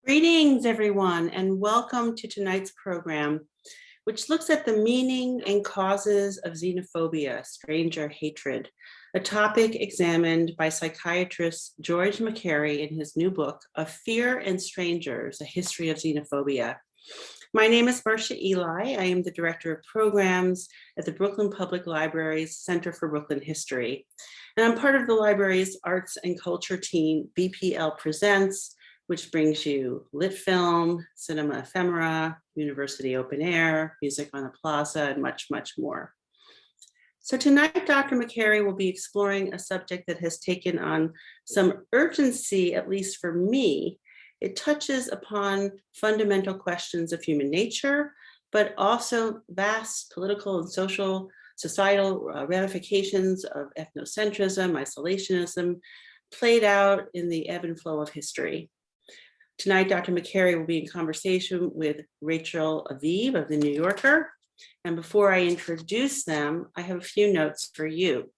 Greetings, everyone, and welcome to tonight's program, which looks at the meaning and causes of xenophobia, stranger hatred, a topic examined by psychiatrist George Makari in his new book, Of Fear and Strangers, A History of Xenophobia. My name is Marcia Eli. I am the Director of Programs at the Brooklyn Public Library's Center for Brooklyn History. And I'm part of the library's Arts and Culture team, BPL Presents, which brings you lit film, cinema ephemera, university open air, music on the plaza, and much, much more. So tonight, Dr. Makari will be exploring a subject that has taken on some urgency, at least for me. It touches upon fundamental questions of human nature, but also vast political and societal ramifications of ethnocentrism, isolationism, played out in the ebb and flow of history. Tonight, Dr. Makari will be in conversation with Rachel Aviv of The New Yorker. And before I introduce them, I have a few notes for you.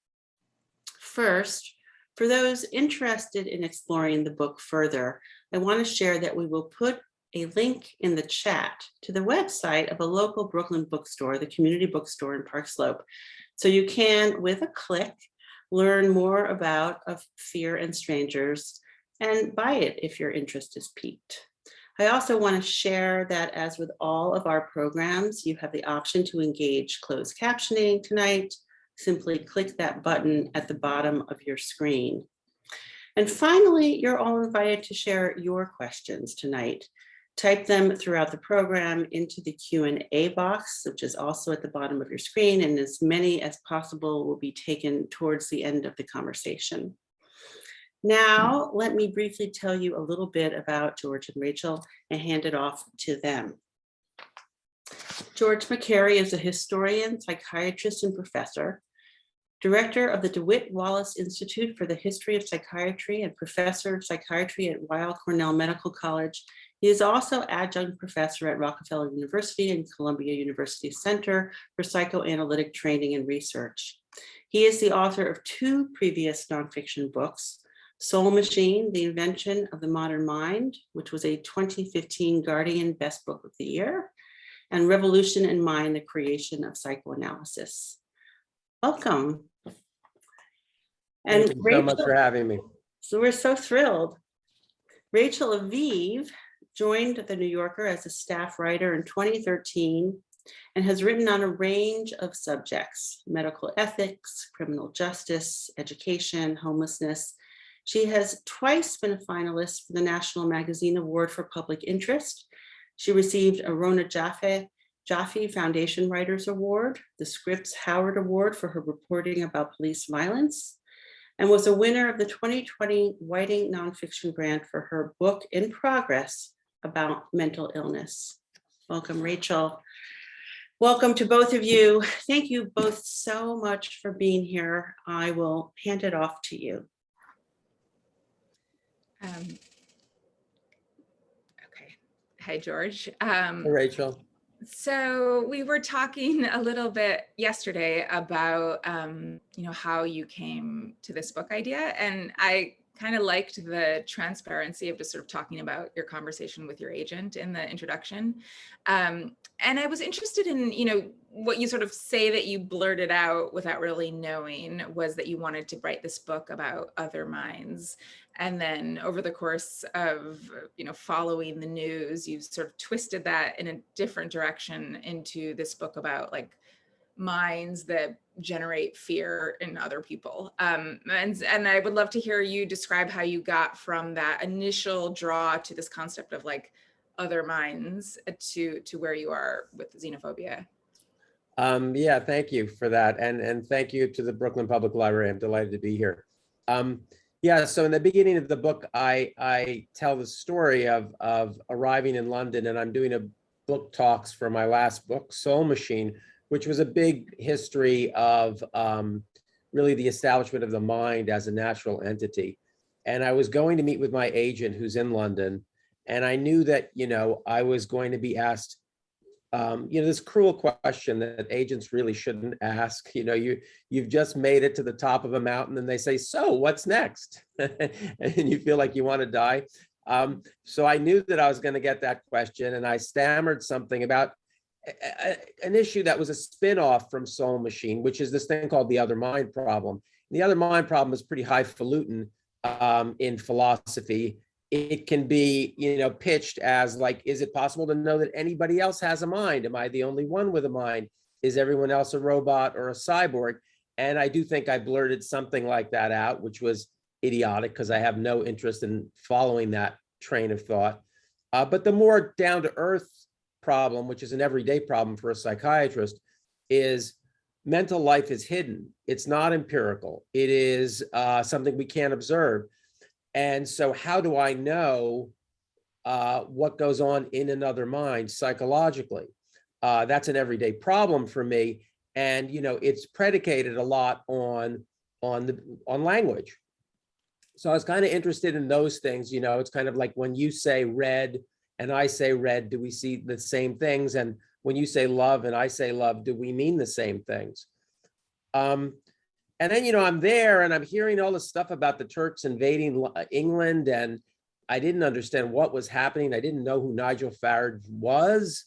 First, for those interested in exploring the book further, I want to share that we will put a link in the chat to the website of a local Brooklyn bookstore, the Community Bookstore in Park Slope. So you can, with a click, learn more about Of Fear and Strangers and buy it if your interest is piqued. I also want to share that, as with all of our programs, you have the option to engage closed captioning tonight. Simply click that button at the bottom of your screen. And finally, you're all invited to share your questions tonight. Type them throughout the program into the Q&A box, which is also at the bottom of your screen, and as many as possible will be taken towards the end of the conversation. Now, let me briefly tell you a little bit about George and Rachel and hand it off to them. George Makari is a historian, psychiatrist, and professor, director of the DeWitt Wallace Institute for the History of Psychiatry and professor of psychiatry at Weill Cornell Medical College. He is also adjunct professor at Rockefeller University and Columbia University Center for Psychoanalytic Training and Research. He is the author of two previous nonfiction books, Soul Machine, The Invention of the Modern Mind, which was a 2015 Guardian Best Book of the Year, and Revolution in Mind, The Creation of Psychoanalysis. Welcome. And Thank you so much for having me. So we're so thrilled. Rachel Aviv joined The New Yorker as a staff writer in 2013 and has written on a range of subjects: medical ethics, criminal justice, education, homelessness. She has twice been a finalist for the National Magazine Award for Public Interest. She received a Rona Jaffe Foundation Writers Award, the Scripps Howard Award for her reporting about police violence, and was a winner of the 2020 Whiting Nonfiction Grant for her book In Progress about mental illness. Welcome, Rachel. Welcome to both of you. Thank you both so much for being here. I will hand it off to you. Okay. Hi, George. Hey, Rachel. So we were talking a little bit yesterday about, how you came to this book idea. And I kind of liked the transparency of just sort of talking about your conversation with your agent in the introduction. And I was interested in, what you sort of say that you blurted out without really knowing was that you wanted to write this book about other minds. And then over the course of, following the news, you've sort of twisted that in a different direction into this book about like minds that generate fear in other people. And I would love to hear you describe how you got from that initial draw to this concept of like other minds to where you are with xenophobia. Yeah, thank you for that. And thank you to the Brooklyn Public Library. I'm delighted to be here. Yeah, so in the beginning of the book, I tell the story of arriving in London, and I'm doing a book talks for my last book, Soul Machine, which was a big history of really the establishment of the mind as a natural entity. And I was going to meet with my agent who's in London, and I knew that, I was going to be asked this cruel question that agents really shouldn't ask. You've just made it to the top of a mountain and they say, so what's next? And you feel like you want to die. So I knew that I was going to get that question, and I stammered something about an issue that was a spin-off from Soul Machine, which is this thing called the other mind problem. The other mind problem is pretty highfalutin in philosophy. It can be, pitched as like, is it possible to know that anybody else has a mind? Am I the only one with a mind? Is everyone else a robot or a cyborg? And I do think I blurted something like that out, which was idiotic because I have no interest in following that train of thought. But the more down-to-earth problem, which is an everyday problem for a psychiatrist, is mental life is hidden. It's not empirical. It is something we can't observe. And so how do I know what goes on in another mind psychologically? That's an everyday problem for me. And, it's predicated a lot on language. So I was kind of interested in those things. It's kind of like when you say red and I say red, do we see the same things? And when you say love and I say love, do we mean the same things? And then, I'm there and I'm hearing all this stuff about the Turks invading England, and I didn't understand what was happening. I didn't know who Nigel Farage was.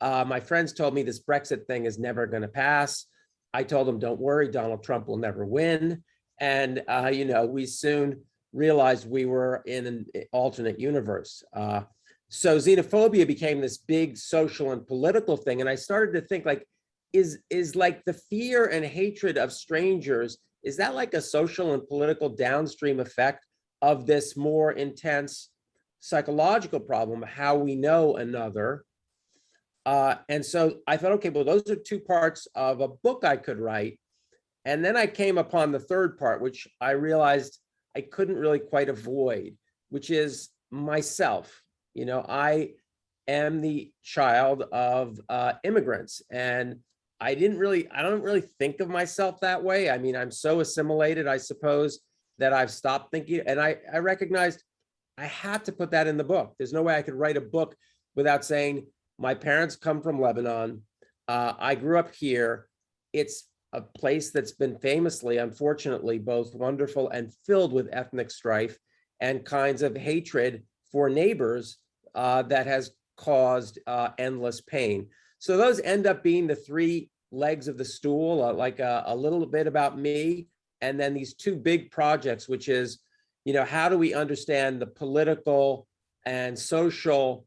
My friends told me this Brexit thing is never going to pass. I told them, don't worry, Donald Trump will never win. And, we soon realized we were in an alternate universe. So xenophobia became this big social and political thing. And I started to think, like, is like the fear and hatred of strangers, is that like a social and political downstream effect of this more intense psychological problem, how we know another? And so I thought, okay, well, those are two parts of a book I could write. And then I came upon the third part, which I realized I couldn't really quite avoid, which is myself. I am the child of immigrants, and I don't really think of myself that way. I mean, I'm so assimilated, I suppose, that I've stopped thinking. And I recognized I had to put that in the book. There's no way I could write a book without saying, my parents come from Lebanon. I grew up here. It's a place that's been famously, unfortunately, both wonderful and filled with ethnic strife and kinds of hatred for neighbors that has caused endless pain. So those end up being the three legs of the stool, like a little bit about me, and then these two big projects, which is, how do we understand the political and social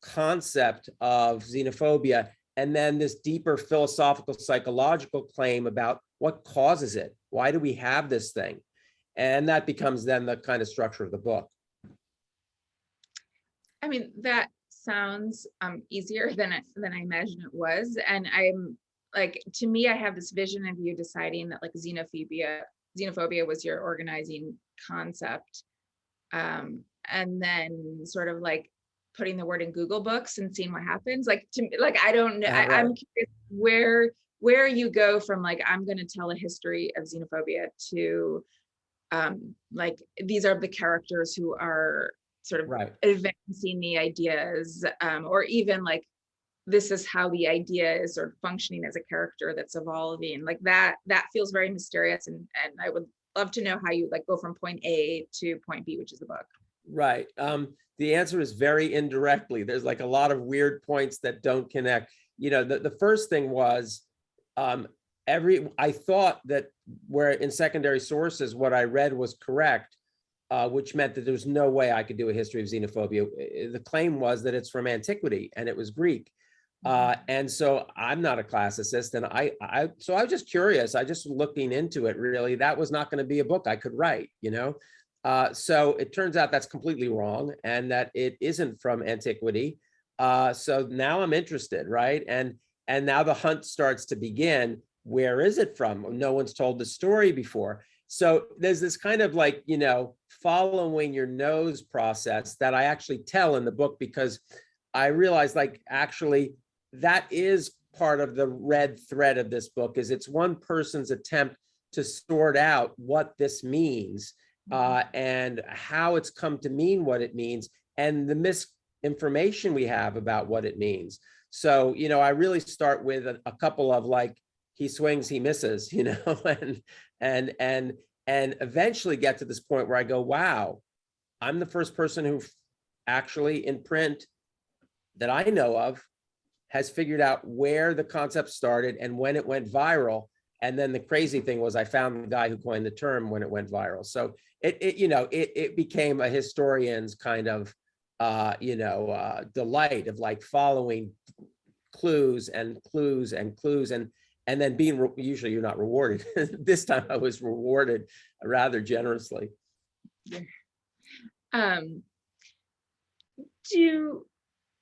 concept of xenophobia, and then this deeper philosophical, psychological claim about what causes it. Why do we have this thing? And that becomes then the kind of structure of the book. I mean, that sounds easier than I imagined it was. And I'm like, to me, I have this vision of you deciding that like xenophobia was your organizing concept. And then sort of like putting the word in Google Books and seeing what happens. Like, I don't know. Right. I'm curious where you go from like, I'm going to tell a history of xenophobia to like, these are the characters who are sort of advancing the ideas, or even like, this is how the idea is sort of functioning as a character that's evolving. Like that feels very mysterious. And I would love to know how you like go from point A to point B, which is the book. Right. The answer is very indirectly. There's like a lot of weird points that don't connect. The first thing was I thought that where in secondary sources, what I read was correct, which meant that there was no way I could do a history of xenophobia. The claim was that it's from antiquity and it was Greek. And so I'm not a classicist, and so I was just curious. I just looking into it, really, that was not going to be a book I could write, So it turns out that's completely wrong, and that it isn't from antiquity. So now I'm interested, right? And now the hunt starts to begin. Where is it from? No one's told the story before. So there's this kind of like, following your nose process that I actually tell in the book, because I realized like, actually, that is part of the red thread of this book, is it's one person's attempt to sort out what this means. And how it's come to mean what it means, and the misinformation we have about what it means. So, I really start with a couple of like, he swings, he misses, and eventually get to this point where I go, wow, I'm the first person who actually in print that I know of has figured out where the concept started and when it went viral. And then the crazy thing was I found the guy who coined the term when it went viral. So it became a historian's kind of delight of like following clues and clues and clues and then being usually you're not rewarded. This time I was rewarded rather generously.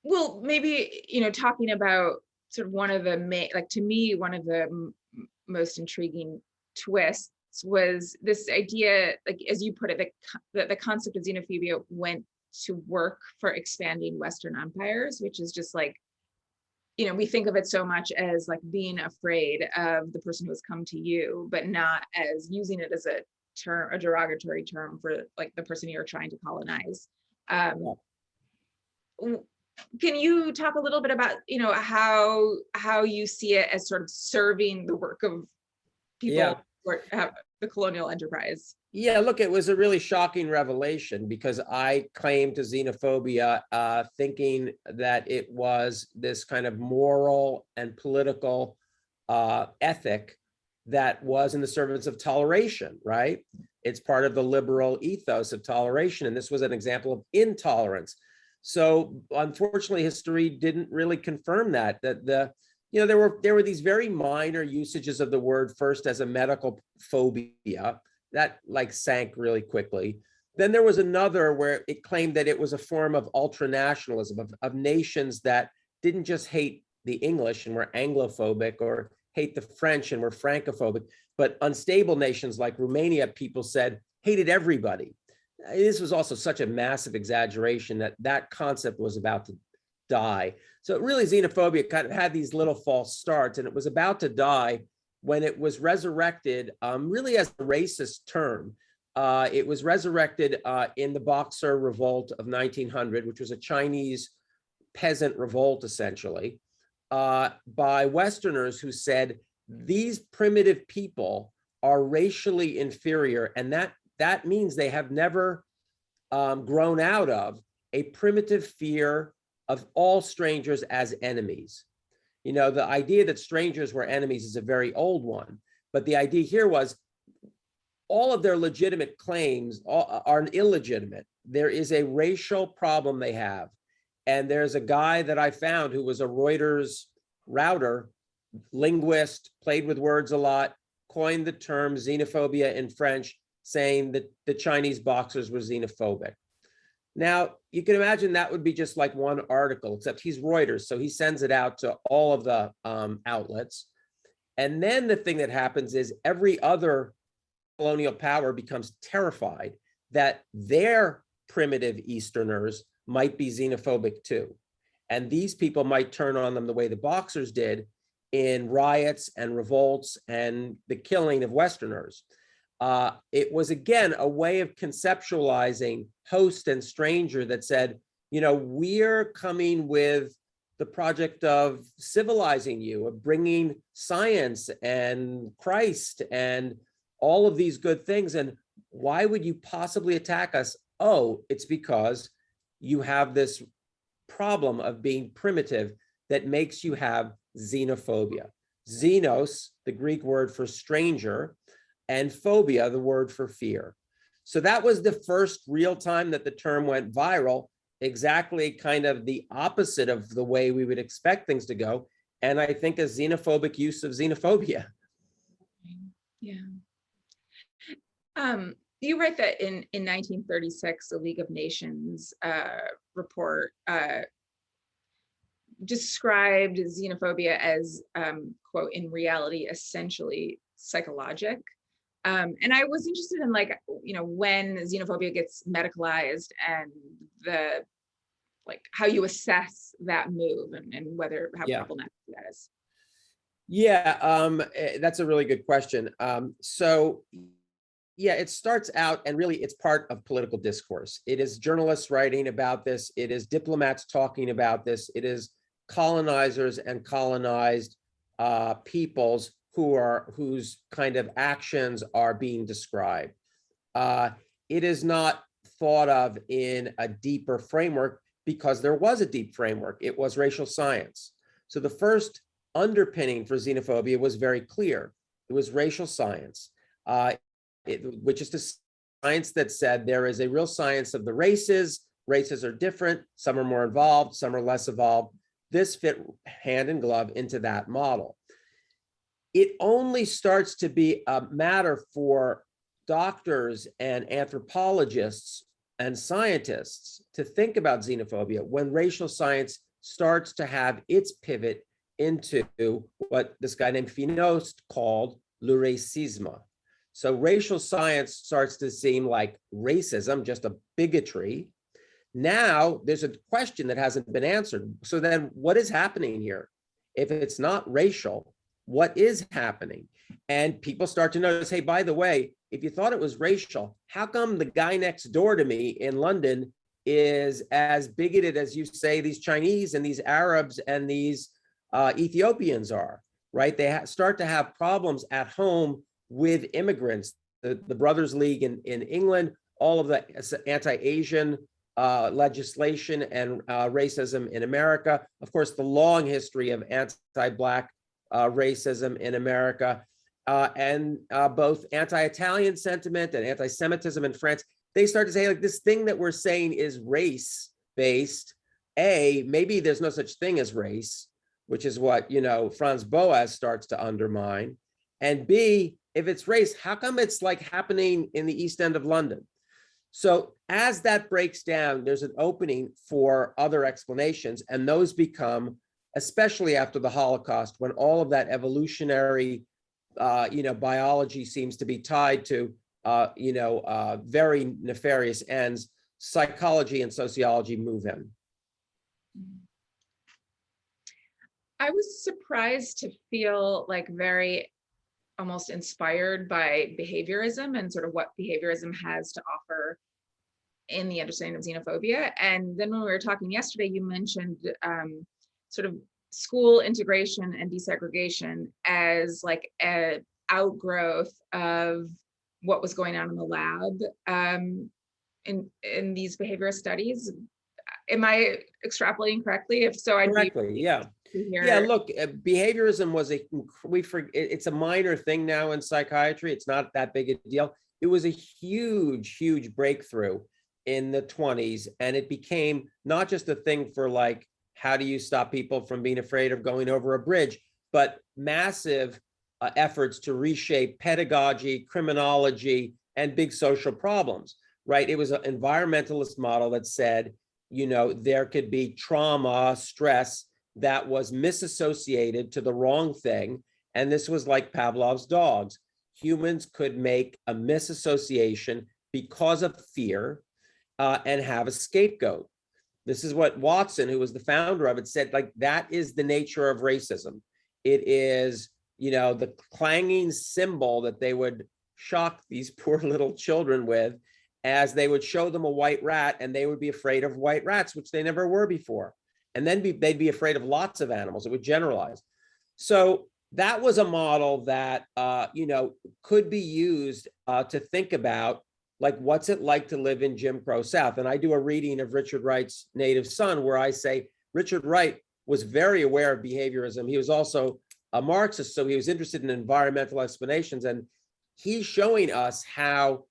Well, maybe, talking about sort of one of the main, like to me, one of the most intriguing twists was this idea, like as you put it, the concept of xenophobia went to work for expanding Western empires, which is just like, we think of it so much as like being afraid of the person who has come to you, but not as using it as a derogatory term for like the person you're trying to colonize. Can you talk a little bit about, how you see it as sort of serving the work of people who have the colonial enterprise? Yeah, look, it was a really shocking revelation because I claimed to xenophobia thinking that it was this kind of moral and political ethic that was in the service of toleration, right? It's part of the liberal ethos of toleration, and this was an example of intolerance. So unfortunately, history didn't really confirm that there were these very minor usages of the word, first as a medical phobia that like sank really quickly. Then there was another where it claimed that it was a form of ultranationalism, of nations that didn't just hate the English and were Anglophobic or hate the French and were Francophobic, but unstable nations like Romania, people said, hated everybody. This was also such a massive exaggeration that concept was about to die. So really xenophobia kind of had these little false starts, and it was about to die when it was resurrected really as a racist term. It was resurrected in the Boxer Revolt of 1900, which was a Chinese peasant revolt, essentially, by Westerners who said, these primitive people are racially inferior, and that means they have never grown out of a primitive fear of all strangers as enemies. The idea that strangers were enemies is a very old one, but the idea here was all of their legitimate claims are illegitimate. There is a racial problem they have. And there's a guy that I found who was a Reuters router, linguist, played with words a lot, coined the term xenophobia in French, saying that the Chinese boxers were xenophobic. Now, you can imagine that would be just like one article, except he's Reuters, so he sends it out to all of the outlets. And then the thing that happens is every other colonial power becomes terrified that their primitive Easterners might be xenophobic too. And these people might turn on them the way the Boxers did in riots and revolts and the killing of Westerners. It was, again, a way of conceptualizing host and stranger that said, we're coming with the project of civilizing you, of bringing science and Christ and all of these good things. And why would you possibly attack us? Oh, it's because you have this problem of being primitive that makes you have xenophobia. Xenos, the Greek word for stranger, and phobia, the word for fear. So that was the first real time that the term went viral, exactly kind of the opposite of the way we would expect things to go. And I think a xenophobic use of xenophobia. Yeah. You write that in 1936, the League of Nations report described xenophobia as, quote, in reality, essentially psychologic. And I was interested in when xenophobia gets medicalized and how you assess that move and how problematic that is. Yeah, that's a really good question. It starts out, and really it's part of political discourse. It is journalists writing about this. It is diplomats talking about this. It is colonizers and colonized peoples whose kind of actions are being described. It is not thought of in a deeper framework because there was a deep framework. It was racial science. So the first underpinning for xenophobia was very clear. It was racial science, which is the science that said there is a real science of the races. Races are different. Some are more involved, some are less involved. This fit hand in glove into that model. It only starts to be a matter for doctors and anthropologists and scientists to think about xenophobia when racial science starts to have its pivot into what this guy named Finost called le racisme. So racial science starts to seem like racism, just a bigotry. Now there's a question that hasn't been answered. So then what is happening here? If it's not racial, what is happening? And people start to notice, hey, by the way, if you thought it was racial, how come the guy next door to me in London is as bigoted as you say these Chinese and these Arabs and these Ethiopians are, right? They start to have problems at home with immigrants. The Brothers League in England, all of the anti-Asian legislation and racism in America. Of course, the long history of anti-Black racism in America, and both anti-Italian sentiment and anti-Semitism in France. They start to say, like, this thing that we're saying is race-based. Maybe there's no such thing as race, which is what, Franz Boas starts to undermine. And B, if it's race, how come it's like happening in the East End of London? So as that breaks down, there's an opening for other explanations, and those become, especially after the Holocaust, when all of that evolutionary, biology seems to be tied to, very nefarious ends, psychology and sociology move in. I was surprised to feel like very almost inspired by behaviorism and sort of what behaviorism has to offer in the understanding of xenophobia. And then when we were talking yesterday, you mentioned sort of school integration and desegregation as like an outgrowth of what was going on in the lab in these behaviorist studies. Am I extrapolating correctly? If so, I'd correctly, yeah. Yeah, look, behaviorism was it's a minor thing now in psychiatry. It's not that big a deal. It was a huge, huge breakthrough in the 1920s. And it became not just a thing for like, how do you stop people from being afraid of going over a bridge, but massive efforts to reshape pedagogy, criminology, and big social problems, right? It was an environmentalist model that said, there could be trauma, stress, that was misassociated to the wrong thing. And this was like Pavlov's dogs. Humans could make a misassociation because of fear and have a scapegoat. This is what Watson, who was the founder of it, said, like, that is the nature of racism. It is, the clanging cymbal that they would shock these poor little children with as they would show them a white rat, and they would be afraid of white rats, which they never were before. And then they'd be afraid of lots of animals. It would generalize. So that was a model that, could be used to think about, like, what's it like to live in Jim Crow South? And I do a reading of Richard Wright's Native Son, where I say Richard Wright was very aware of behaviorism. He was also a Marxist, so he was interested in environmental explanations. And he's showing us how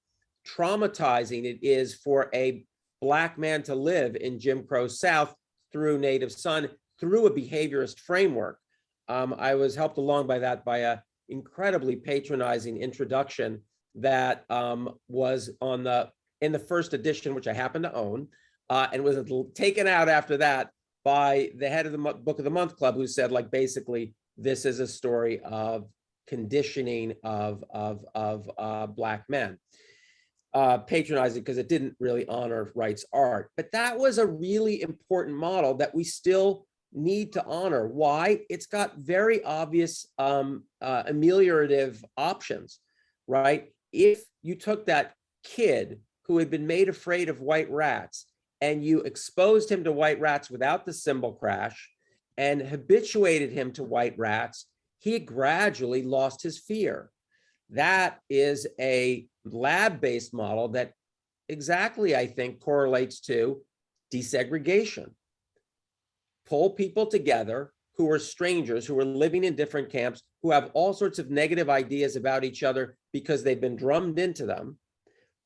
traumatizing it is for a Black man to live in Jim Crow South through Native Son, through a behaviorist framework. I was helped along by that by an incredibly patronizing introduction that was in the first edition, which I happen to own, and was taken out after that by the head of the Book of the Month Club, who said, like, basically, this is a story of conditioning of Black men. Patronizing because it didn't really honor Wright's art. But that was a really important model that we still need to honor. Why? It's got very obvious ameliorative options, right? If you took that kid who had been made afraid of white rats and you exposed him to white rats without the cymbal crash and habituated him to white rats, he gradually lost his fear. That is a lab-based model that exactly, I think, correlates to desegregation. Pull people together who are strangers, who are living in different camps, who have all sorts of negative ideas about each other because they've been drummed into them,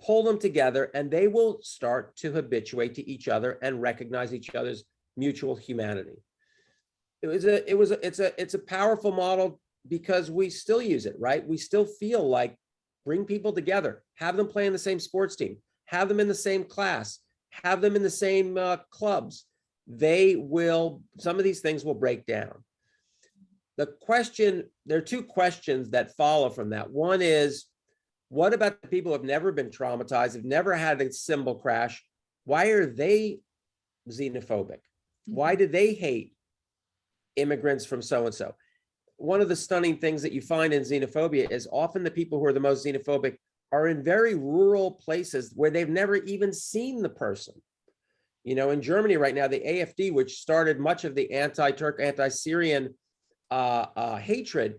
pull them together, and they will start to habituate to each other and recognize each other's mutual humanity. It's a powerful model because we still use it, right? We still feel like bring people together, have them play in the same sports team, have them in the same class, have them in the same clubs. Some of these things will break down. There are two questions that follow from that. One is, what about the people who have never been traumatized, have never had a symbol crash? Why are they xenophobic? Why do they hate immigrants from so-and-so? One of the stunning things that you find in xenophobia is often the people who are the most xenophobic are in very rural places where they've never even seen the person. You know, in Germany right now, the AfD, which started much of the anti-Turk, anti-Syrian hatred,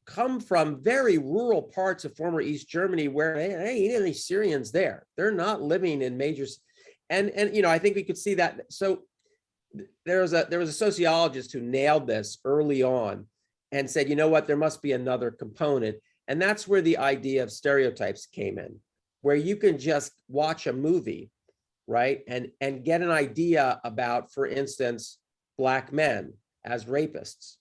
come from very rural parts of former East Germany where there ain't any Syrians there. They're not living in major, and you know, I think we could see that. So there was a sociologist who nailed this early on and said, you know what, there must be another component. And that's where the idea of stereotypes came in, where you can just watch a movie, right, and get an idea about, for instance, Black men as rapists,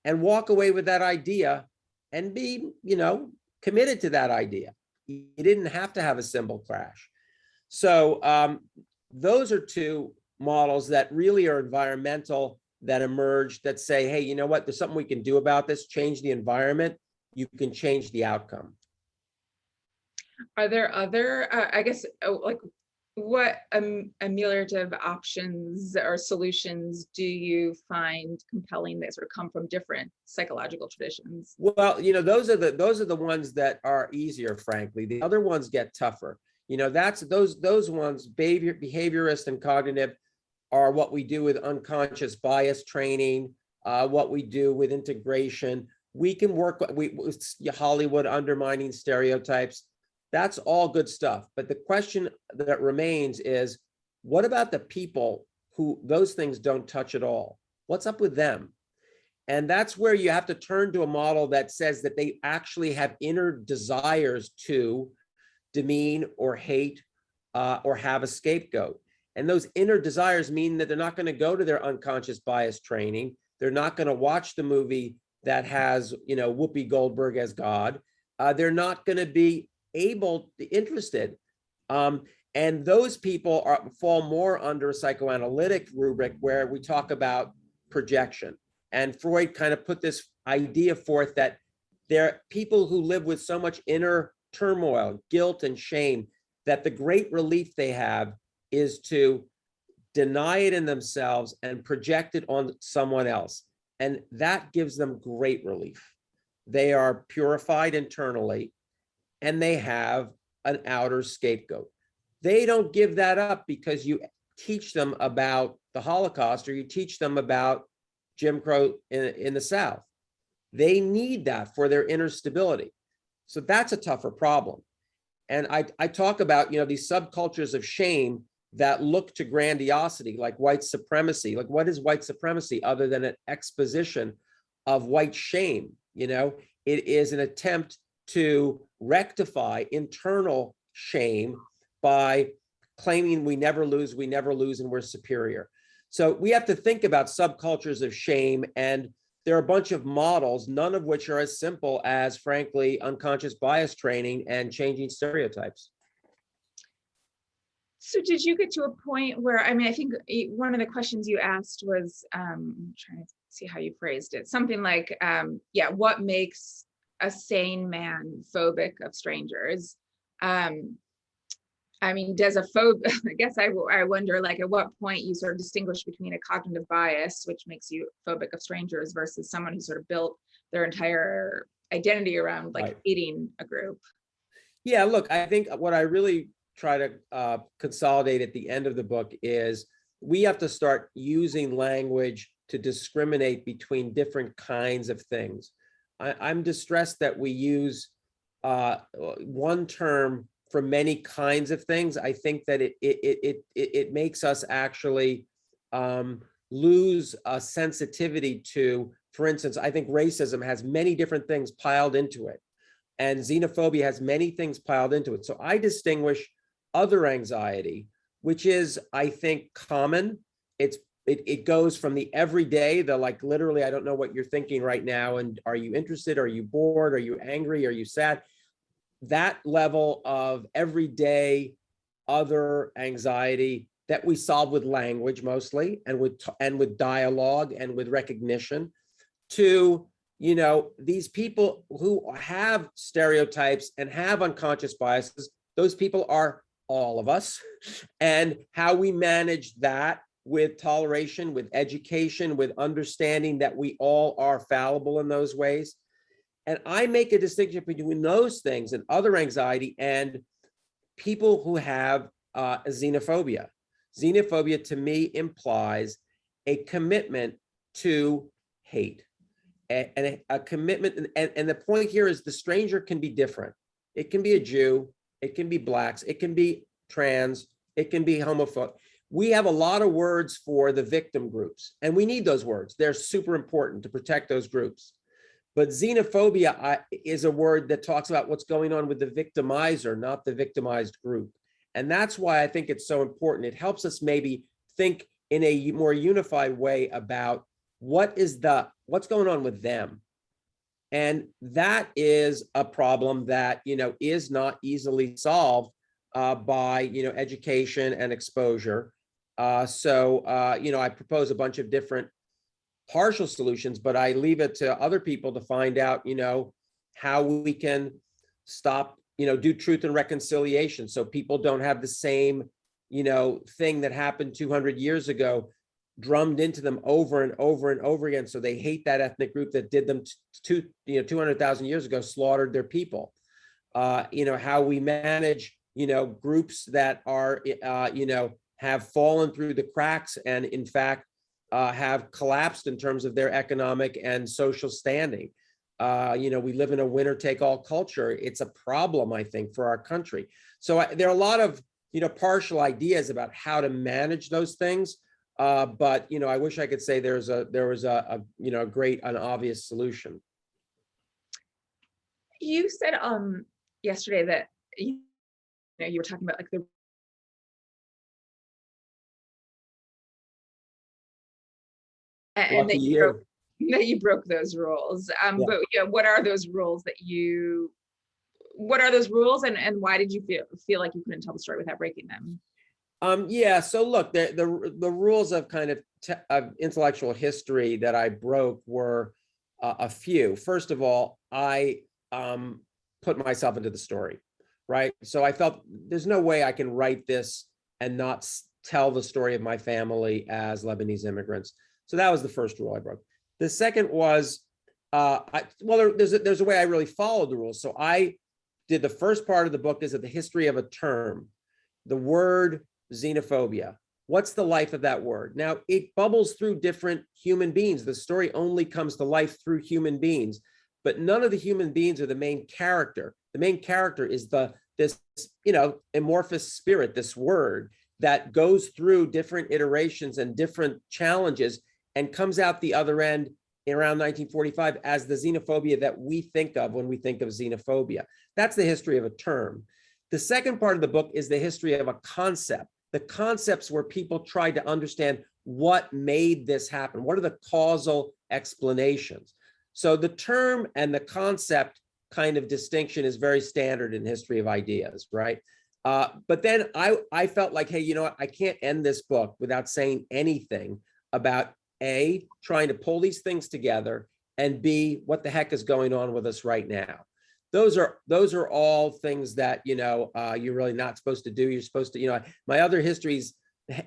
and walk away with that idea and be, you know, committed to that idea. You didn't have to have a symbol crash. So those are two models that really are environmental, that emerge, that say, hey, you know what, there's something we can do about this, change the environment, you can change the outcome. Are there other, I guess, like, what ameliorative options or solutions do you find compelling that sort of come from different psychological traditions? Well, you know, those are the ones that are easier, frankly. The other ones get tougher. You know, that's those ones, behaviorist and cognitive, are what we do with unconscious bias training, what we do with integration. We can work with Hollywood undermining stereotypes. That's all good stuff. But the question that remains is, what about the people who those things don't touch at all? What's up with them? And that's where you have to turn to a model that says that they actually have inner desires to demean or hate or have a scapegoat. And those inner desires mean that they're not going to go to their unconscious bias training. They're not going to watch the movie that has, you know, Whoopi Goldberg as God. They're not going to be interested. And those people fall more under a psychoanalytic rubric where we talk about projection. And Freud kind of put this idea forth that there are people who live with so much inner turmoil, guilt, and shame that the great relief they have is to deny it in themselves and project it on someone else. And that gives them great relief. They are purified internally and they have an outer scapegoat. They don't give that up because you teach them about the Holocaust or you teach them about Jim Crow in the South. They need that for their inner stability. So that's a tougher problem. And I talk about, you know, these subcultures of shame that look to grandiosity, like white supremacy. Like, what is white supremacy other than an exposition of white shame? You know, it is an attempt to rectify internal shame by claiming we never lose, and we're superior. So we have to think about subcultures of shame, and there are a bunch of models, none of which are as simple as, frankly, unconscious bias training and changing stereotypes. So did you get to a point where, I mean, I think one of the questions you asked was, I'm trying to see how you phrased it, something like, yeah, what makes a sane man phobic of strangers? I mean, Desophobia, I guess I wonder, like, at what point you sort of distinguish between a cognitive bias, which makes you phobic of strangers, versus someone who sort of built their entire identity around, like, hating a group. Yeah, look, I think what I really try to consolidate at the end of the book is we have to start using language to discriminate between different kinds of things. I'm distressed that we use one term for many kinds of things. I think that it makes us actually lose a sensitivity to, for instance, I think racism has many different things piled into it, and xenophobia has many things piled into it. So I distinguish other anxiety, which is, I think, common. It goes from the everyday, the like literally, I don't know what you're thinking right now, and are you interested? Are you bored? Are you angry? Are you sad? That level of everyday other anxiety that we solve with language mostly, and with dialogue and with recognition, to, you know, these people who have stereotypes and have unconscious biases. Those people are all of us, and how we manage that with toleration, with education, with understanding that we all are fallible in those ways. And I make a distinction between those things and other anxiety and people who have xenophobia. Xenophobia to me implies a commitment to hate, and a commitment. And the point here is the stranger can be different. It can be a Jew, it can be blacks, it can be trans, it can be homophobic. We have a lot of words for the victim groups, and we need those words. They're super important to protect those groups. But xenophobia is a word that talks about what's going on with the victimizer, not the victimized group. And that's why I think it's so important. It helps us maybe think in a more unified way about what's going on with them. And that is a problem that, you know, is not easily solved by, you know, education and exposure. You know, I propose a bunch of different partial solutions, but I leave it to other people to find out, you know, how we can stop, you know, do truth and reconciliation, so people don't have the same, you know, thing that happened 200 years ago drummed into them over and over and over again. So they hate that ethnic group that did them 200,000 years ago, slaughtered their people. You know, how we manage, you know, groups that are, you know, have fallen through the cracks and in fact have collapsed in terms of their economic and social standing. You know, we live in a winner-take-all culture. It's a problem, I think, for our country. So there are a lot of, you know, partial ideas about how to manage those things. But, you know, I wish I could say there was a you know, great, an obvious solution. You said yesterday that you were talking about like the and that you broke those rules. Yeah. But yeah, what are those rules and why did you feel like you couldn't tell the story without breaking them? Yeah, so look, the rules of kind of intellectual history that I broke were a few. First of all, I put myself into the story, right? So I felt there's no way I can write this and not tell the story of my family as Lebanese immigrants. So that was the first rule I broke. The second was, there's a way I really followed the rules. So I did the first part of the book is the history of a term, the word xenophobia. What's the life of that word? Now, it bubbles through different human beings. The story only comes to life through human beings, but none of the human beings are the main character. The main character is this, you know, amorphous spirit, this word that goes through different iterations and different challenges and comes out the other end in around 1945 as the xenophobia that we think of when we think of xenophobia. That's the history of a term. The second part of the book is the history of a concept, the concepts where people tried to understand what made this happen. What are the causal explanations? So the term and the concept kind of distinction is very standard in history of ideas, right? But then I felt like, hey, you know what? I can't end this book without saying anything about A, trying to pull these things together, and B, what the heck is going on with us right now. Those are all things that, you know, you're really not supposed to do. You're supposed to, you know, my other histories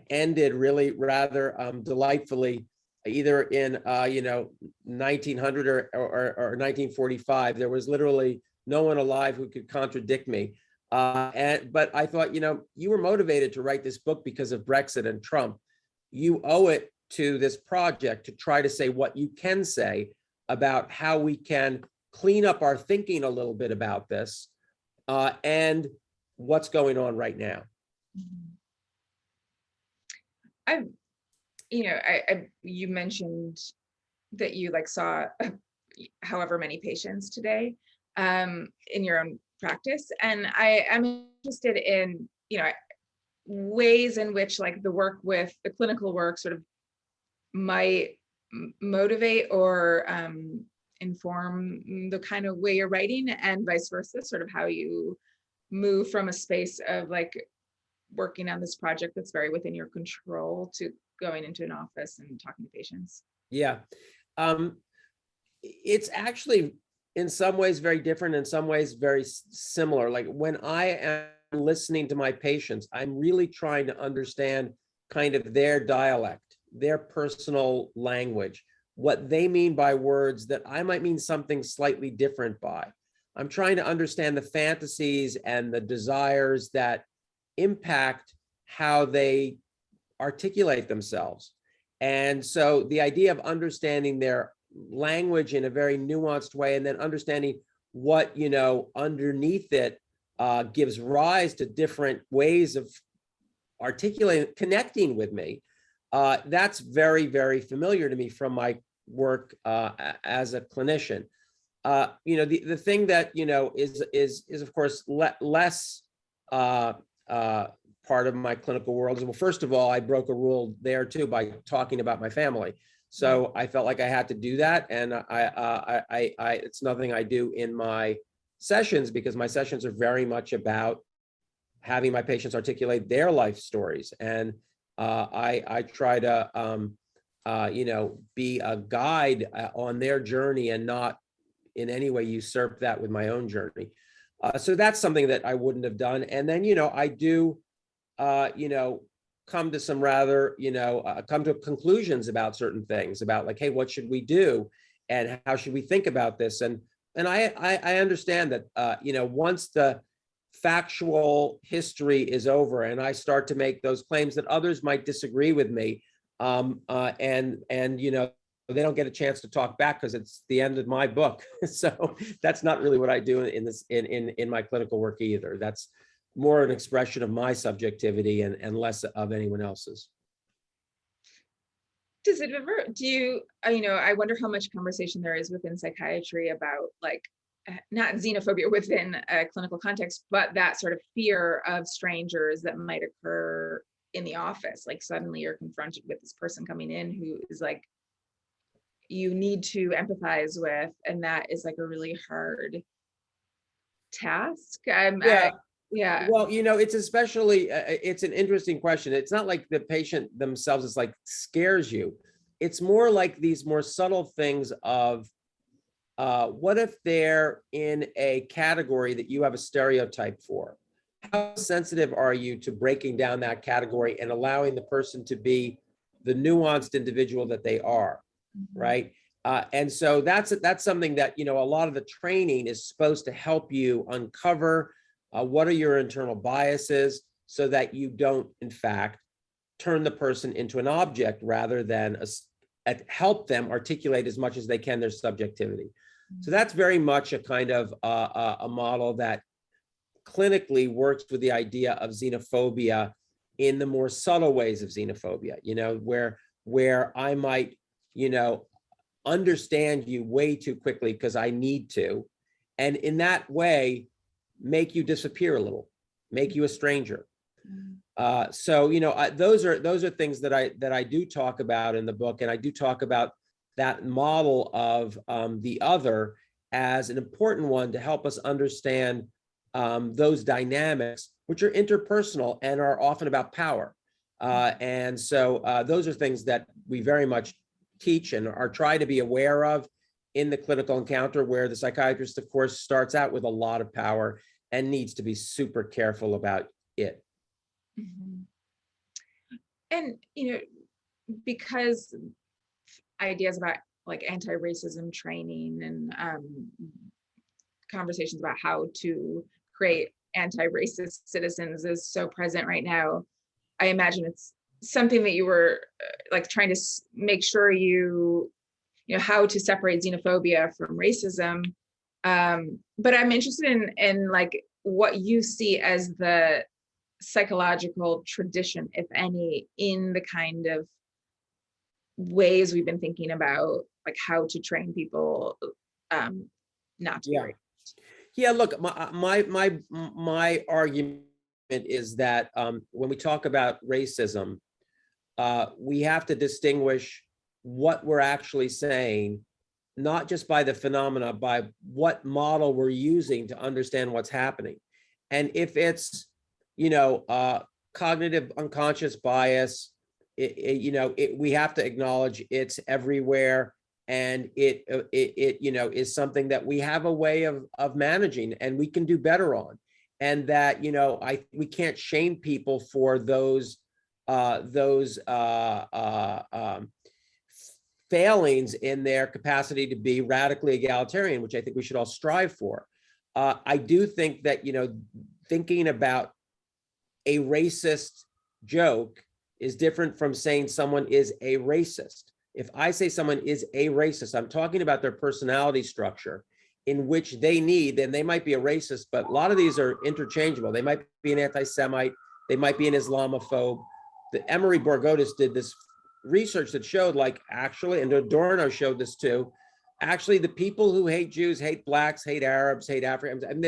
ended really rather delightfully, either in, you know, 1900 or 1945. There was literally no one alive who could contradict me. But I thought, you know, you were motivated to write this book because of Brexit and Trump. You owe it to this project to try to say what you can say about how we can clean up our thinking a little bit about this, and what's going on right now. You mentioned that you saw however many patients today in your own practice, and I am interested in ways in which the work with the clinical work sort of might motivate or inform the kind of way you're writing, and vice versa, sort of how you move from a space of working on this project that's very within your control to going into an office and talking to patients. Yeah. It's actually in some ways very different, in some ways very similar. Like when I am listening to my patients, I'm really trying to understand kind of their dialect, their personal language, what they mean by words that I might mean something slightly different by. I'm trying to understand the fantasies and the desires that impact how they articulate themselves. And so the idea of understanding their language in a very nuanced way, and then understanding what, underneath it gives rise to different ways of articulating, connecting with me. That's very, very familiar to me from my work as a clinician. The thing that, is of course less part of my clinical world is, well, first of all, I broke a rule there too by talking about my family. So I felt like I had to do that, and it's nothing I do in my sessions, because my sessions are very much about having my patients articulate their life stories, and I try to be a guide on their journey and not in any way usurp that with my own journey. So that's something that I wouldn't have done. And then I do come to some rather, come to conclusions about certain things, about hey, what should we do? And how should we think about this? And I understand that, once the factual history is over and I start to make those claims, that others might disagree with me. And they don't get a chance to talk back because it's the end of my book. So that's not really what I do in my clinical work either. That's more an expression of my subjectivity and less of anyone else's. Does it ever, I wonder how much conversation there is within psychiatry about not xenophobia within a clinical context, but that sort of fear of strangers that might occur in the office. Suddenly you're confronted with this person coming in who is you need to empathize with, and that is a really hard task. Yeah. Well, it's especially, it's an interesting question. It's not like the patient themselves is scares you. It's more like these more subtle things of, what if they're in a category that you have a stereotype for? How sensitive are you to breaking down that category and allowing the person to be the nuanced individual that they are, right? And so that's something that, a lot of the training is supposed to help you uncover. What are your internal biases, so that you don't, in fact, turn the person into an object rather than help them articulate as much as they can their subjectivity. So that's very much a kind of a model that clinically works with the idea of xenophobia in the more subtle ways of xenophobia, where I might, understand you way too quickly because I need to. And in that way, make you disappear a little, make you a stranger. So those are things that I do talk about in the book, and I do talk about that model of the other as an important one to help us understand those dynamics, which are interpersonal and are often about power. And so those are things that we very much teach and are try to be aware of in the clinical encounter, where the psychiatrist, of course, starts out with a lot of power and needs to be super careful about it. And, because ideas about anti-racism training and conversations about how to create anti-racist citizens is so present right now, I imagine it's something that you were trying to make sure how to separate xenophobia from racism. But I'm interested in what you see as the psychological tradition, if any, in the kind of ways we've been thinking about, like how to train people not to be racist. Yeah, look, my argument is that when we talk about racism, we have to distinguish what we're actually saying, not just by the phenomena, by what model we're using to understand what's happening. And if it's, cognitive unconscious bias, we have to acknowledge it's everywhere, and it is something that we have a way of managing and we can do better on. And that, we can't shame people for those failings in their capacity to be radically egalitarian, which I think we should all strive for. I do think that, thinking about a racist joke is different from saying someone is a racist. If I say someone is a racist, I'm talking about their personality structure, in which they need, and they might be a racist, but a lot of these are interchangeable. They might be an anti-Semite, they might be an Islamophobe. The Emery Borgotis did this research that showed, like, actually, and Adorno showed this too, actually the people who hate Jews, hate blacks, hate Arabs, hate Africans, and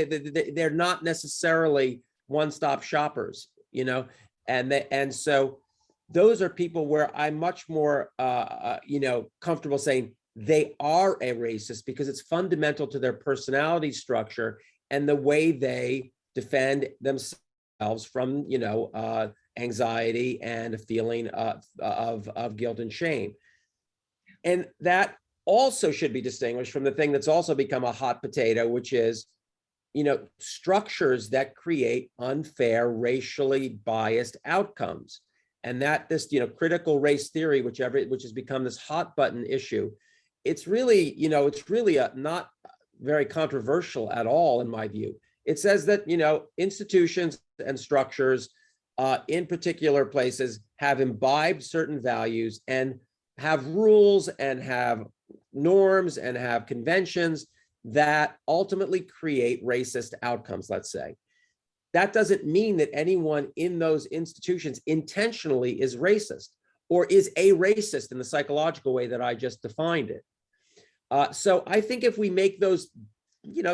they're not necessarily one-stop shoppers, and so those are people where I'm much more comfortable saying they are a racist, because it's fundamental to their personality structure and the way they defend themselves from anxiety and a feeling of guilt and shame. And that also should be distinguished from the thing that's also become a hot potato, which is structures that create unfair, racially biased outcomes. And that this, critical race theory, which has become this hot button issue, it's really, not very controversial at all, in my view. It says that, institutions and structures in particular places have imbibed certain values and have rules and have norms and have conventions that ultimately create racist outcomes, let's say. That doesn't mean that anyone in those institutions intentionally is racist or is a racist in the psychological way that I just defined it. So I think if we make those,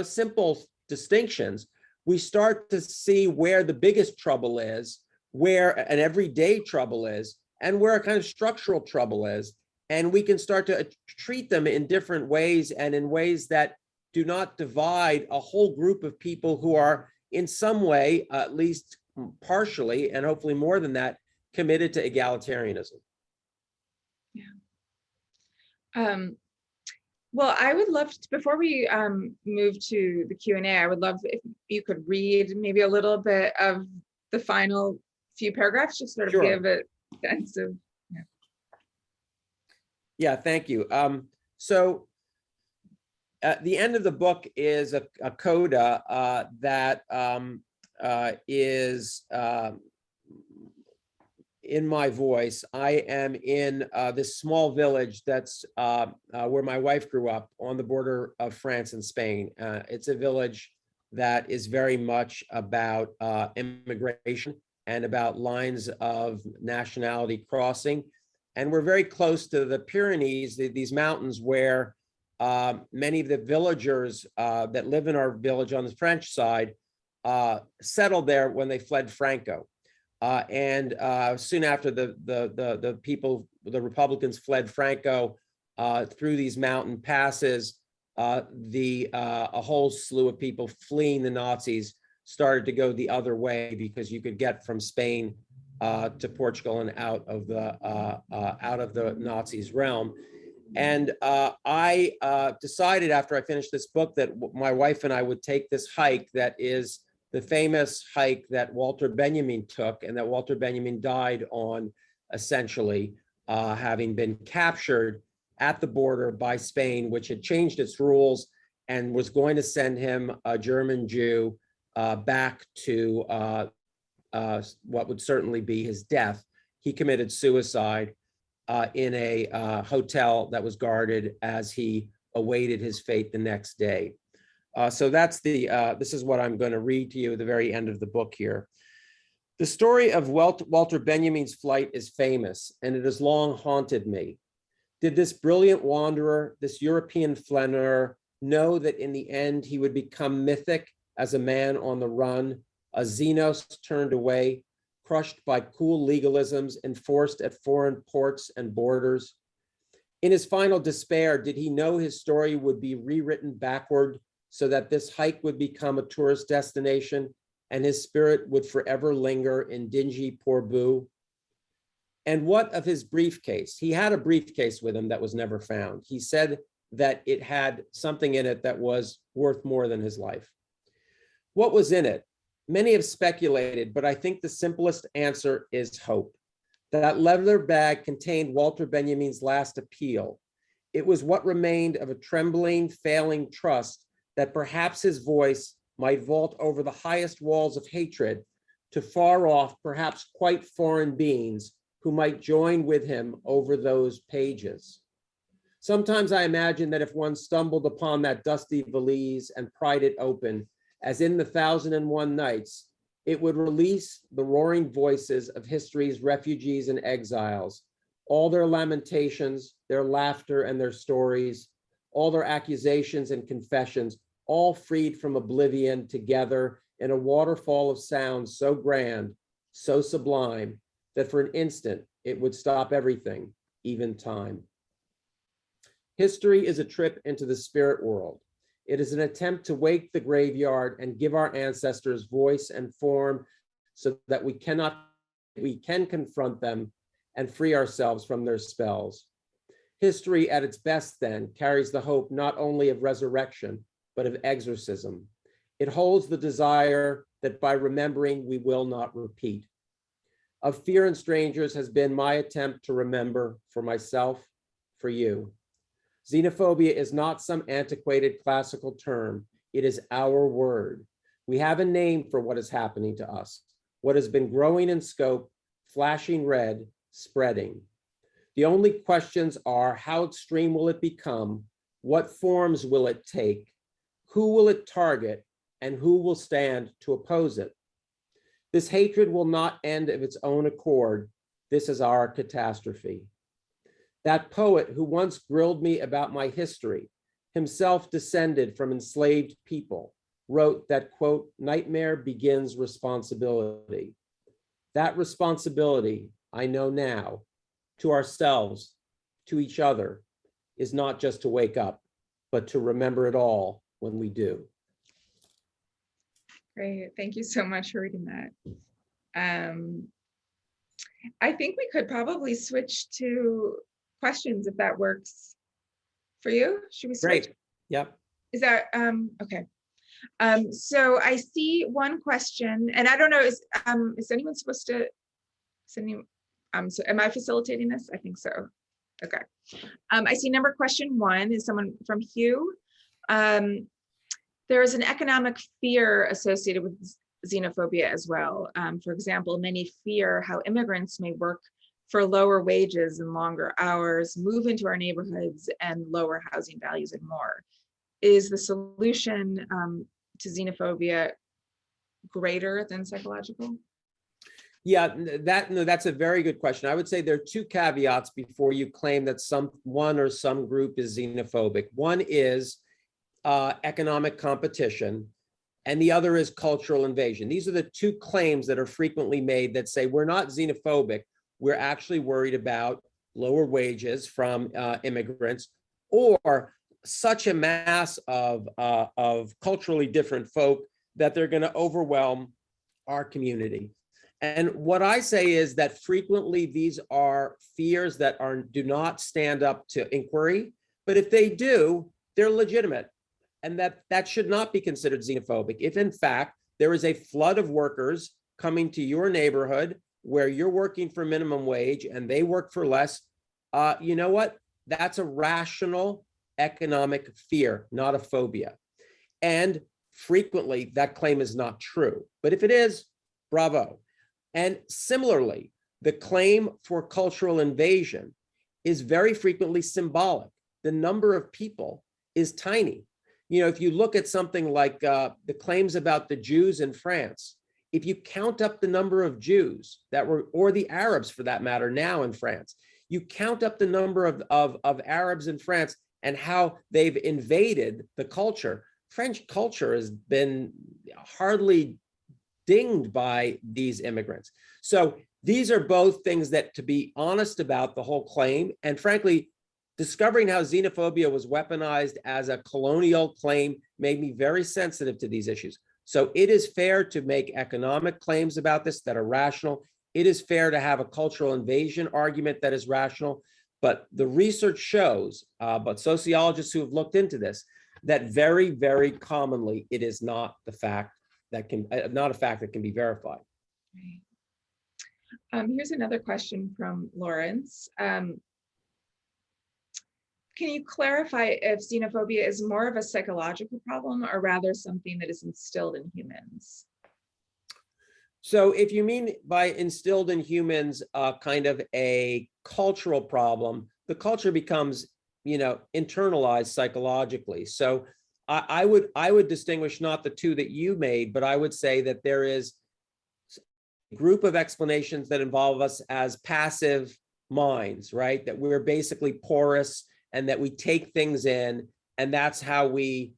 simple distinctions, we start to see where the biggest trouble is, where an everyday trouble is, and where a kind of structural trouble is. And we can start to treat them in different ways, and in ways that do not divide a whole group of people who are in some way, at least partially, and hopefully more than that, committed to egalitarianism. Yeah. Well, I would love to, before we move to the Q&A, I would love if you could read maybe a little bit of the final few paragraphs, just sort of give a sense of. Yeah, thank you. So at the end of the book is a coda that is in my voice. I am in this small village that's where my wife grew up, on the border of France and Spain. It's a village that is very much about immigration and about lines of nationality crossing. And we're very close to the Pyrenees, these mountains where many of the villagers that live in our village on the French side settled there when they fled Franco. And soon after the Republicans fled Franco through these mountain passes, a whole slew of people fleeing the Nazis started to go the other way, because you could get from Spain to Portugal and out of the Nazis' realm. And I decided after I finished this book that my wife and I would take this hike that is the famous hike that Walter Benjamin took, and that Walter Benjamin died on, essentially, having been captured at the border by Spain, which had changed its rules and was going to send him, a German Jew, back to what would certainly be his death. He committed suicide in a hotel that was guarded as he awaited his fate the next day. So that's this is what I'm going to read to you at the very end of the book here. The story of Walter Benjamin's flight is famous, and it has long haunted me. Did this brilliant wanderer, this European flaneur, know that in the end he would become mythic as a man on the run, a Xenos turned away, crushed by cool legalisms enforced at foreign ports and borders? In his final despair, did he know his story would be rewritten backward so that this hike would become a tourist destination and his spirit would forever linger in dingy Portbou? And what of his briefcase? He had a briefcase with him that was never found. He said that it had something in it that was worth more than his life. What was in it? Many have speculated, but I think the simplest answer is hope. That leather bag contained Walter Benjamin's last appeal. It was what remained of a trembling, failing trust that perhaps his voice might vault over the highest walls of hatred to far off, perhaps quite foreign beings who might join with him over those pages. Sometimes I imagine that if one stumbled upon that dusty valise and pried it open, as in the 1001 Nights, it would release the roaring voices of history's refugees and exiles, all their lamentations, their laughter and their stories, all their accusations and confessions, all freed from oblivion together in a waterfall of sound so grand, so sublime, that for an instant it would stop everything, even time. History is a trip into the spirit world. It is an attempt to wake the graveyard and give our ancestors voice and form so that we can confront them and free ourselves from their spells. History at its best then carries the hope not only of resurrection, but of exorcism. It holds the desire that by remembering we will not repeat. Of Fear in Strangers has been my attempt to remember for myself, for you. Xenophobia is not some antiquated classical term. It is our word. We have a name for what is happening to us, what has been growing in scope, flashing red, spreading. The only questions are, how extreme will it become? What forms will it take? Who will it target? And who will stand to oppose it? This hatred will not end of its own accord. This is our catastrophe. That poet who once grilled me about my history, himself descended from enslaved people, wrote that, quote, nightmare begins responsibility. That responsibility, I know now, to ourselves, to each other, is not just to wake up, but to remember it all when we do. Great, thank you so much for reading that. I think we could probably switch to questions if that works for you. Should we switch? Great, yep. Is that, okay. So I see one question, and I don't know, is anyone supposed to, so am I facilitating this? I think so. Okay. I see number question 1 is someone from Hugh. There is an economic fear associated with xenophobia as well. For example, many fear how immigrants may work for lower wages and longer hours, move into our neighborhoods and lower housing values and more. Is the solution to xenophobia greater than psychological? Yeah, that's a very good question. I would say there are 2 caveats before you claim that one or some group is xenophobic. One is economic competition, and the other is cultural invasion. These are the 2 claims that are frequently made that say we're not xenophobic, we're actually worried about lower wages from immigrants, or such a mass of culturally different folk that they're going to overwhelm our community. And what I say is that frequently these are fears that do not stand up to inquiry, but if they do, they're legitimate, and that should not be considered xenophobic. If in fact there is a flood of workers coming to your neighborhood where you're working for minimum wage and they work for less, you know what? That's a rational economic fear, not a phobia. And frequently that claim is not true. But if it is, bravo. And similarly, the claim for cultural invasion is very frequently symbolic. The number of people is tiny. if you look at something like the claims about the Jews in France, if you count up the number of Jews that were, or the Arabs for that matter, now in France, you count up the number of Arabs in France and how they've invaded the culture. French culture has been hardly dinged by these immigrants. So these are both things that, to be honest about the whole claim, and frankly, discovering how xenophobia was weaponized as a colonial claim made me very sensitive to these issues. So it is fair to make economic claims about this that are rational. It is fair to have a cultural invasion argument that is rational. But the research shows, but sociologists who have looked into this, that very, very commonly it is not the fact that can, not a fact that can be verified. Right. Here's another question from Lawrence. Can you clarify if xenophobia is more of a psychological problem or rather something that is instilled in humans? So if you mean by instilled in humans kind of a cultural problem, the culture becomes, internalized psychologically. So I would distinguish not the two that you made, but I would say that there is a group of explanations that involve us as passive minds, right? That we're basically porous and that we take things in, and that's how we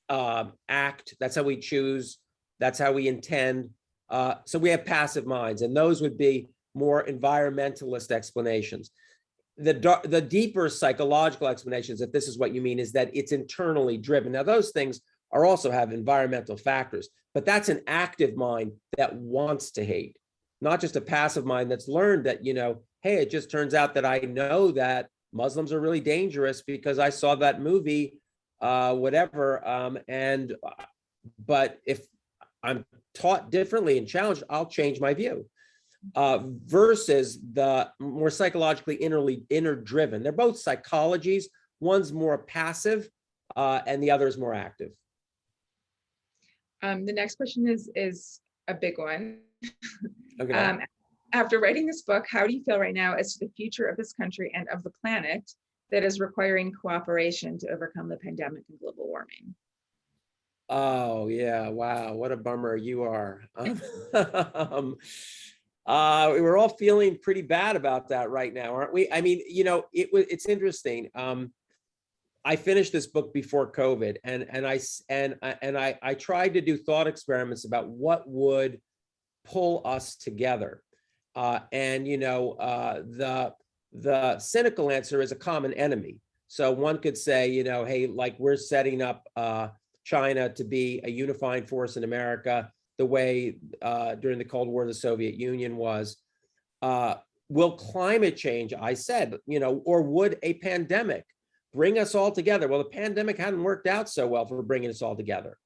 act, that's how we choose, that's how we intend. So we have passive minds, and those would be more environmentalist explanations. The deeper psychological explanations, if this is what you mean, is that it's internally driven. Now, those things are also have environmental factors, but that's an active mind that wants to hate, not just a passive mind that's learned that, hey, it just turns out that I know that Muslims are really dangerous because I saw that movie, whatever. But if I'm taught differently and challenged, I'll change my view. Versus the more psychologically inner driven. They're both psychologies. One's more passive, and the other is more active. The next question is a big one. Okay. After writing this book, how do you feel right now as to the future of this country and of the planet that is requiring cooperation to overcome the pandemic and global warming? Oh, yeah. Wow. What a bummer you are. We're all feeling pretty bad about that right now, aren't we? I mean, it's interesting. I finished this book before COVID, and I tried to do thought experiments about what would pull us together. The cynical answer is a common enemy. So one could say, hey, like we're setting up China to be a unifying force in America, the way during the Cold War the Soviet Union was. Will climate change, I said, or would a pandemic bring us all together? Well, the pandemic hadn't worked out so well for bringing us all together.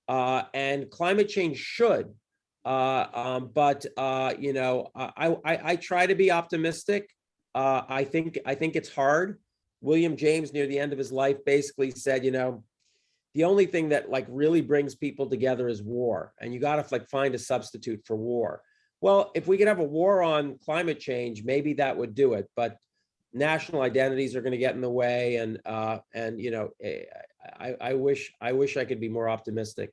And climate change should. I try to be optimistic. I think it's hard. William James, near the end of his life, basically said, the only thing that really brings people together is war, and you got to find a substitute for war. Well, if we could have a war on climate change, maybe that would do it. But national identities are going to get in the way, and I wish I could be more optimistic.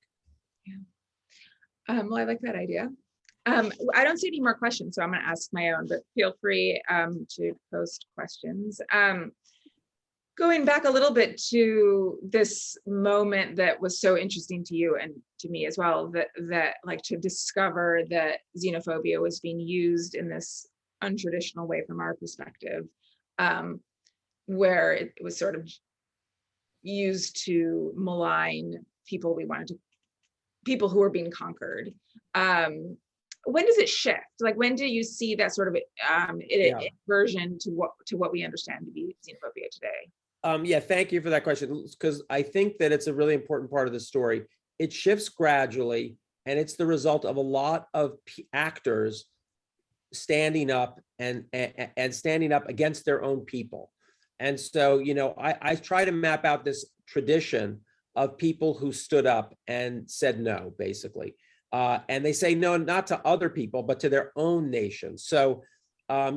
Yeah. Well, I like that idea. I don't see any more questions, so I'm going to ask my own, but feel free to post questions. Going back a little bit to this moment that was so interesting to you and to me as well, that to discover that xenophobia was being used in this untraditional way from our perspective, where it was sort of used to malign people people who were being conquered. When does it shift? When do you see that sort of inversion to what we understand to be xenophobia today? Yeah, thank you for that question, because I think that it's a really important part of the story. It shifts gradually, and it's the result of a lot of actors standing up and standing up against their own people. And so, I try to map out this tradition of people who stood up and said no, basically. And they say no, not to other people, but to their own nation. So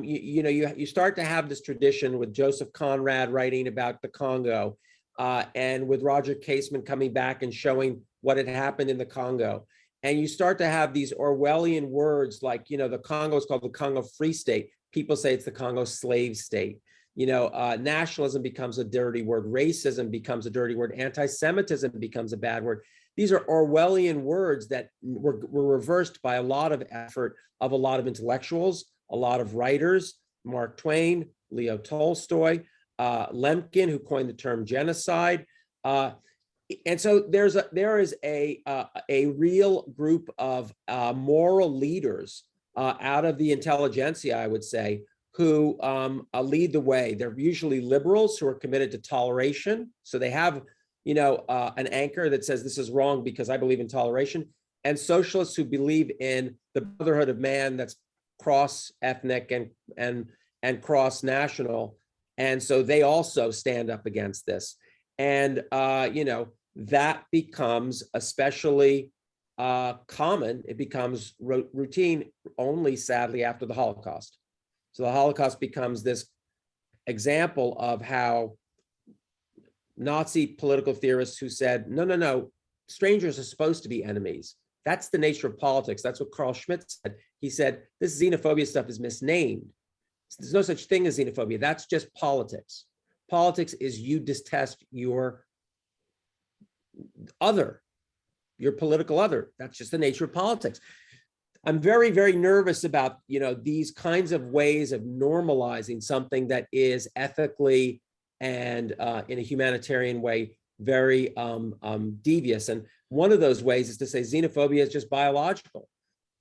you start to have this tradition with Joseph Conrad writing about the Congo, and with Roger Casement coming back and showing what had happened in the Congo. And you start to have these Orwellian words like, the Congo is called the Congo Free State. People say it's the Congo slave state. Nationalism becomes a dirty word. Racism becomes a dirty word. Anti-Semitism becomes a bad word. These are Orwellian words that were reversed by a lot of effort of a lot of intellectuals, a lot of writers, Mark Twain, Leo Tolstoy, Lemkin, who coined the term genocide. And so there is a real group of moral leaders out of the intelligentsia, I would say, who lead the way. They're usually liberals who are committed to toleration. So they have, an anchor that says this is wrong because I believe in toleration, and socialists who believe in the brotherhood of man that's cross-ethnic and cross-national. And so they also stand up against this. And, that becomes especially common. It becomes routine only, sadly, after the Holocaust. So the Holocaust becomes this example of how Nazi political theorists who said, no, strangers are supposed to be enemies. That's the nature of politics. That's what Carl Schmitt said. He said, this xenophobia stuff is misnamed. There's no such thing as xenophobia. That's just politics. Politics is you detest your other, your political other. That's just the nature of politics. I'm very, very nervous about, these kinds of ways of normalizing something that is ethically and in a humanitarian way, very devious. And one of those ways is to say xenophobia is just biological.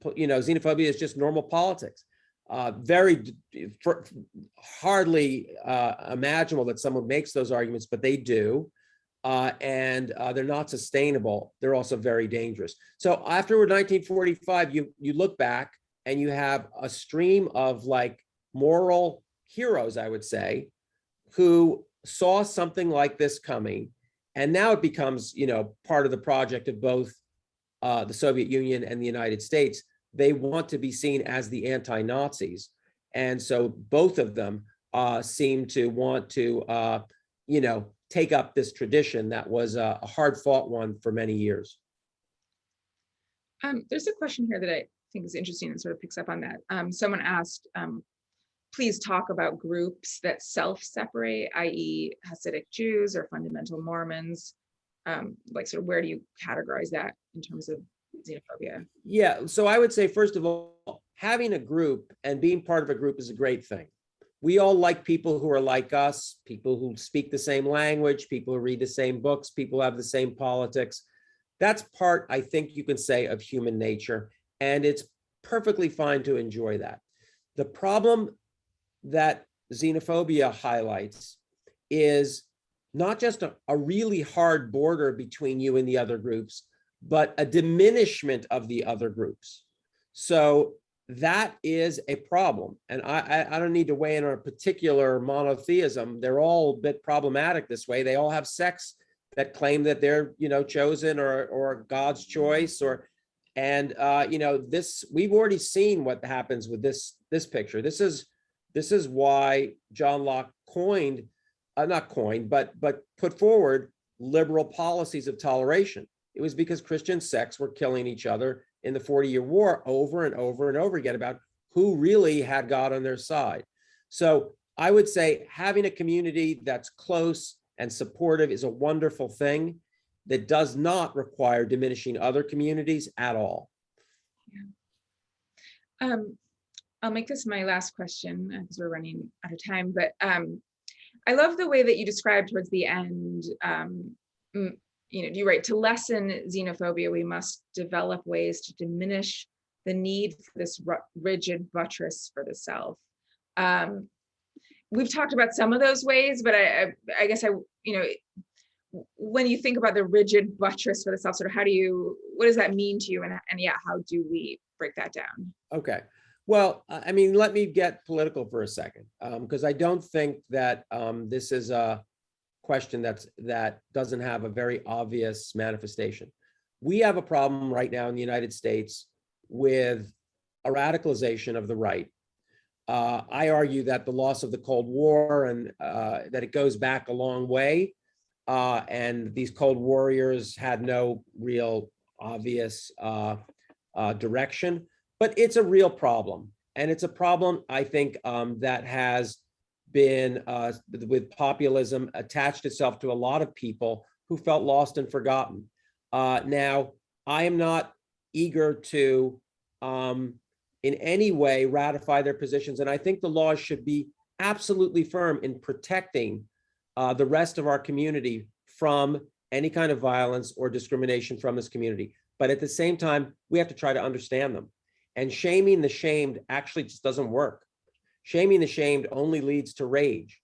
Xenophobia is just normal politics. Hardly imaginable that someone makes those arguments, but they do. And they're not sustainable. They're also very dangerous. So after 1945, you look back and you have a stream of moral heroes, I would say, who saw something like this coming. And now it becomes, part of the project of both the Soviet Union and the United States. They want to be seen as the anti-Nazis. And so both of them seem to want to, take up this tradition that was a hard-fought one for many years. There's a question here that I think is interesting and sort of picks up on that. Someone asked, please talk about groups that self-separate, i.e. Hasidic Jews or fundamental Mormons. Sort of where do you categorize that in terms of xenophobia? Yeah, so I would say, first of all, having a group and being part of a group is a great thing. We all like people who are like us, people who speak the same language, people who read the same books, people who have the same politics. That's part, I think you can say, of human nature, and it's perfectly fine to enjoy that. The problem that xenophobia highlights is not just a really hard border between you and the other groups, but a diminishment of the other groups. So that is a problem. And I don't need to weigh in on a particular monotheism. They're all a bit problematic this way. They all have sects that claim that they're, chosen or God's choice, this, we've already seen what happens with this picture. This is why John Locke but put forward liberal policies of toleration. It was because Christian sects were killing each other in the 40-year war over and over and over again about who really had God on their side. So I would say having a community that's close and supportive is a wonderful thing that does not require diminishing other communities at all. Yeah. I'll make this my last question because we're running out of time, but I love the way that you described towards the end, you write, to lessen xenophobia, we must develop ways to diminish the need for this rigid buttress for the self. We've talked about some of those ways, but I guess when you think about the rigid buttress for the self, sort of what does that mean to you? And yeah, how do we break that down? Okay. Well, let me get political for a second, because I don't think that this is a question that doesn't have a very obvious manifestation. We have a problem right now in the United States with a radicalization of the right. I argue that the loss of the Cold War and that it goes back a long way and these cold warriors had no real obvious direction, but it's a real problem. And it's a problem, I think, that has been, with populism, attached itself to a lot of people who felt lost and forgotten. Now, I am not eager to, in any way, ratify their positions. And I think the laws should be absolutely firm in protecting the rest of our community from any kind of violence or discrimination from this community. But at the same time, we have to try to understand them. And shaming the shamed actually just doesn't work. Shaming the shamed only leads to rage.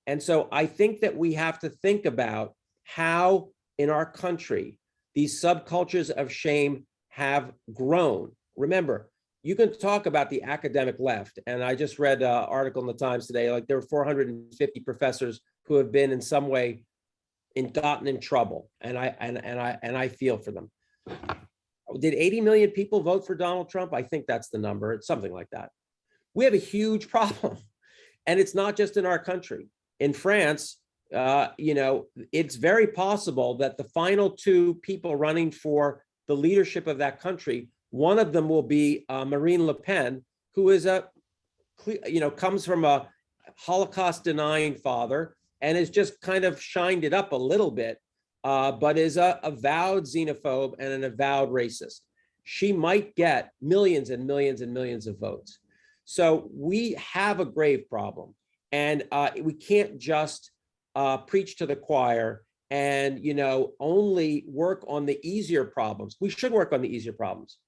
And so I think that we have to think about how in our country, these subcultures of shame have grown. Remember, you can talk about the academic left. And I just read an article in the Times today, like there were 450 professors who have been in some way gotten in trouble. And I feel for them. Did 80 million people vote for Donald Trump? I think that's the number. It's something like that. We have a huge problem. And it's not just in our country. In France, it's very possible that the final two people running for the leadership of that country, one of them will be Marine Le Pen, who is comes from a Holocaust denying father and has just kind of shined it up a little bit, but is a avowed xenophobe and an avowed racist. She might get millions and millions and millions of votes. So we have a grave problem, and we can't just preach to the choir and only work on the easier problems. We should work on the easier problems.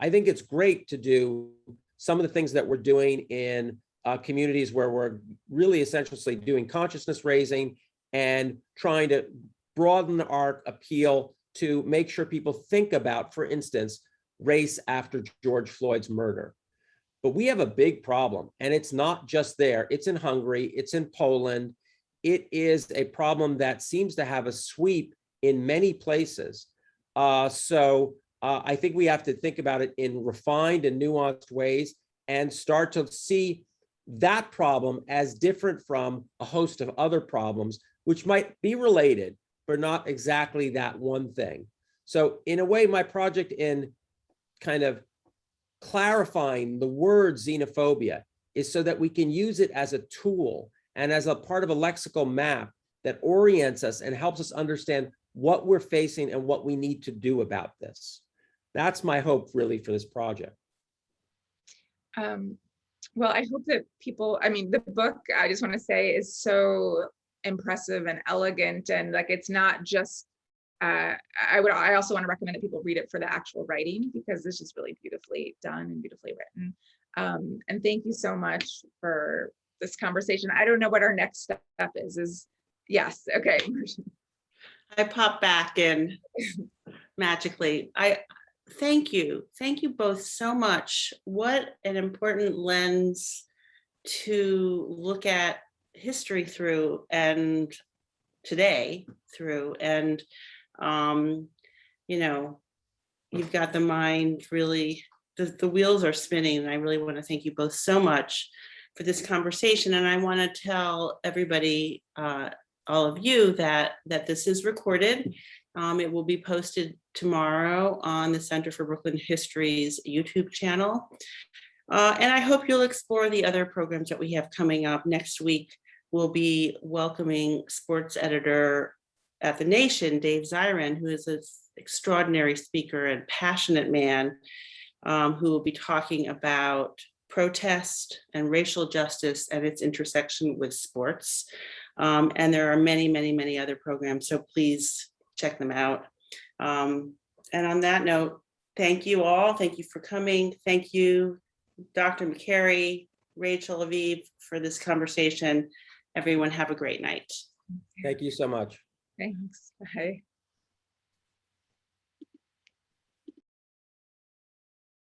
I think it's great to do some of the things that we're doing in communities where we're really essentially doing consciousness raising and trying to broaden our appeal to make sure people think about, for instance, race after George Floyd's murder. But we have a big problem, and it's not just there. It's in Hungary, it's in Poland. It is a problem that seems to have a sweep in many places. So I think we have to think about it in refined and nuanced ways and start to see that problem as different from a host of other problems, which might be related, but not exactly that one thing. So in a way, my project in kind of clarifying the word xenophobia is so that we can use it as a tool and as a part of a lexical map that orients us and helps us understand what we're facing and what we need to do about this. That's my hope really for this project. Well, I hope that people, the book, I just want to say, is so impressive and elegant, and like it's not just I also want to recommend that people read it for the actual writing, because it's just really beautifully done and beautifully written. And thank you so much for this conversation. I don't know what our next step is. Yes, okay. I pop back in magically. Thank you both so much. What an important lens to look at history through, and today through, and you've got the mind really, the wheels are spinning, and I really want to thank you both so much for this conversation. And I want to tell everybody, all of you, that this is recorded. It will be posted tomorrow on the Center for Brooklyn History's YouTube channel. And I hope you'll explore the other programs that we have coming up. Next week, we'll be welcoming sports editor at The Nation, Dave Zirin, who is an extraordinary speaker and passionate man, who will be talking about protest and racial justice and its intersection with sports. And there are many, many, many other programs, so please check them out. And on that note, thank you all. Thank you for coming. Thank you, Dr. Makari, Rachel Aviv, for this conversation. Everyone have a great night. Thank you so much. Thanks. Bye.